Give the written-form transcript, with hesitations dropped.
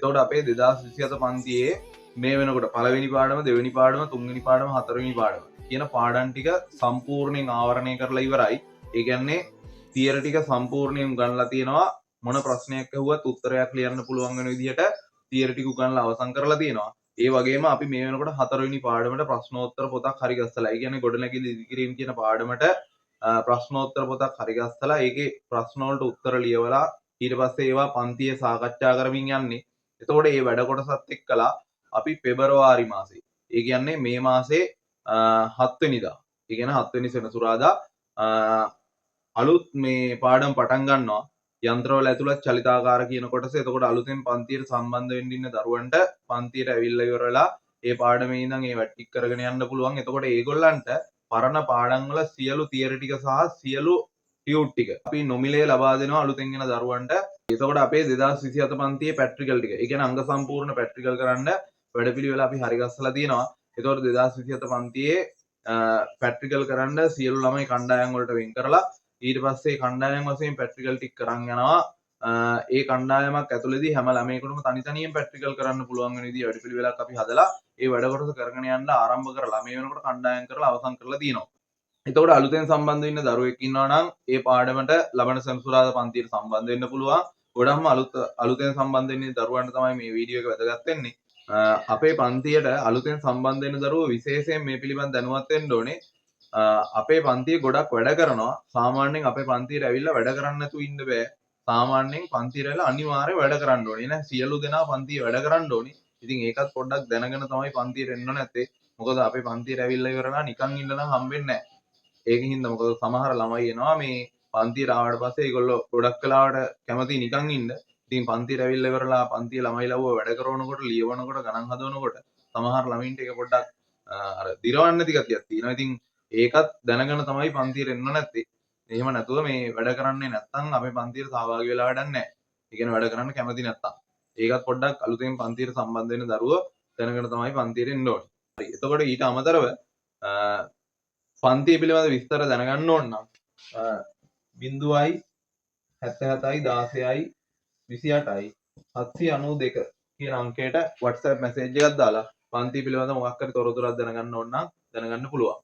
එතකොට අපේ 2027 පන්තියේ මේ වෙනකොට පළවෙනි පාඩම, දෙවෙනි පාඩම, තුන්වෙනි පාඩම, හතරවෙනි පාඩම කියන පාඩම් ටික සම්පූර්ණයෙන් ආවරණය කරලා ඉවරයි. ඒ කියන්නේ තියරි ටික සම්පූර්ණයෙන් උගන්ලා තියෙනවා. මොන ප්‍රශ්නයක් ඇහුවත් උත්තරයක් ලියන්න පුළුවන් වෙන විදිහට තියරි ටික උගන්ලා අවසන් කරලා තියෙනවා. ඒ වගේම අපි මේ වෙනකොට හතරවෙනි පාඩමට ප්‍රශ්නෝත්තර පොතක් හරි ගස්සලා. ඒ කියන්නේ ගොඩනැගිලි ඉදිකිරීම කියන පාඩමට ප්‍රශ්නෝත්තර පොතක් හරි ගස්සලා ඒකේ ප්‍රශ්න වලට උත්තර ලියවලා ඊට පස්සේ ඒවා පන්තියේ සාකච්ඡා කරමින් යන්නේ. එතකොට මේ වැඩ කොටසත් එක්කලා අපි පෙබරවාරි මාසේ, ඒ කියන්නේ මේ මාසේ 7 වෙනිදා, ඒ කියන්නේ 7 වෙනි සෙනසුරාදා අලුත් මේ පාඩම් පටන් ගන්නවා. යන්ත්‍රවල ඇතුළත් චලිතාකාර කියන කොටස. එතකොට අලුතෙන් පන්තියට සම්බන්ධ වෙන්න ඉන්න දරුවන්ට පන්තියට ඇවිල්ලා ඉවරලා ඒ පාඩමේ ඉඳන් ඒවා ටික කරගෙන යන්න පුළුවන්. එතකොට ඒගොල්ලන්ට පරණ පාඩම් වල සියලු තියරි ටික සහ සියලු ටියුට් ටික අපි නොමිලේ ලබා දෙනවා අලුතෙන් එන දරුවන්ට. එතකොට අපේ 2027 පන්තියේ පැට්‍රිකල් ටික, ඒ කියන්නේ අංග සම්පූර්ණ පැට්‍රිකල් කරන්න වැඩපිළිවෙල අපි හරි ගස්සලා තියෙනවා. එතකොට 2027 පන්තියේ පැට්‍රිකල් කරන්න සියලු ළමයි කණ්ඩායම් වලට වෙන් කරලා ඊට පස්සේ කණ්ඩායම් වශයෙන් පැට්‍රිකල් ටික කරන් යනවා. ඒ කණ්ඩායමක් ඇතුළේදී හැම ළමයෙකුටම තනි තනියෙන් පැට්‍රිකල් කරන්න පුළුවන් වෙන විදිහ වැඩපිළිවෙලක් අපි හදලා ඒ වැඩ කොටස කරගෙන යන්න ආරම්භ කරලා මේ වෙනකොට කණ්ඩායම් කරලා අවසන් කරලා තියෙනවා. එතකොට අලුතෙන් සම්බන්ධ වෙන්න දරුවෙක් ඉන්නවා නම් ඒ පාඩමට ලබන සෙනසුරාදා පන්තියට සම්බන්ධ වෙන්න පුළුවන්. ගොඩක්ම අලුතෙන් සම්බන්ධ වෙන්න දරුවන්ට තමයි මේ වීඩියෝ එක වැදගත් වෙන්නේ. අපේ පන්තියට අලුතෙන් සම්බන්ධ වෙන දරුවෝ විශේෂයෙන් මේ පිළිබඳ දැනුවත් වෙන්න ඕනේ. අපේ පන්තිය ගොඩක් වැඩ කරනවා. සාමාන්‍යයෙන් අපේ පන්තියට ඇවිල්ලා වැඩ කරන්න නැතුව ඉන්න බෑ. සාමාන්‍යයෙන් පන්තියට ඇවිල්ලා අනිවාර්යයෙන් වැඩ කරන්න ඕනේ. නේද? සියලු දෙනා පන්තියේ වැඩ කරන්න ඕනේ. ඉතින් ඒකත් පොඩ්ඩක් දැනගෙන තමයි පන්තියට එන්න නැත්තේ. මොකද අපේ පන්තියට ඇවිල්ලා ඉවරලා නිකන් ඉන්න නම් හම්බෙන්නේ නැහැ. ඒකින් හින්දා මොකද සමහර ළමයි එනවා මේ පන්තියට ආවට පස්සේ ඒගොල්ලෝ ගොඩක් වෙලාවට කැමති නිකන් ඉන්න. ඉතින් පන්තියට ඇවිල්ලා ඉවරලා පන්තියේ ළමයි ලව්ව වැඩ කරනකොට, ලියවනකොට, ගණන් හදනකොට සමහර ළමින්ට ඒක පොඩ්ඩක් අර දිරවන්න නැති ගතියක් තියෙනවා. ඉතින් ඒකත් දැනගෙන තමයි පන්තියට එන්න නැත්තේ. එහෙම නැතුව මේ වැඩ කරන්නේ නැත්නම් අපේ පන්තියට සහභාගී වෙලා වැඩක් නැහැ. ඒ කියන්නේ වැඩ කරන්න කැමති නැත්නම්. ඒකත් පොඩ්ඩක් අලුතෙන් පන්තියට සම්බන්ධ වෙන දරුවෝ දැනගෙන තමයි පන්තියට එන්න ඕනේ. හරි. එතකොට ඊට අමතරව පන්තිය පිළිබඳ විස්තර දැනගන්න ඕන නම් 0යි 77යි 16යි 28යි 792 කියන අංකයට WhatsApp මැසේජ් එකක් දාලා පන්තිය පිළිබඳ මොකක් හරි තොරතුරක් දැනගන්න ඕන නම් දැනගන්න පුළුවන්.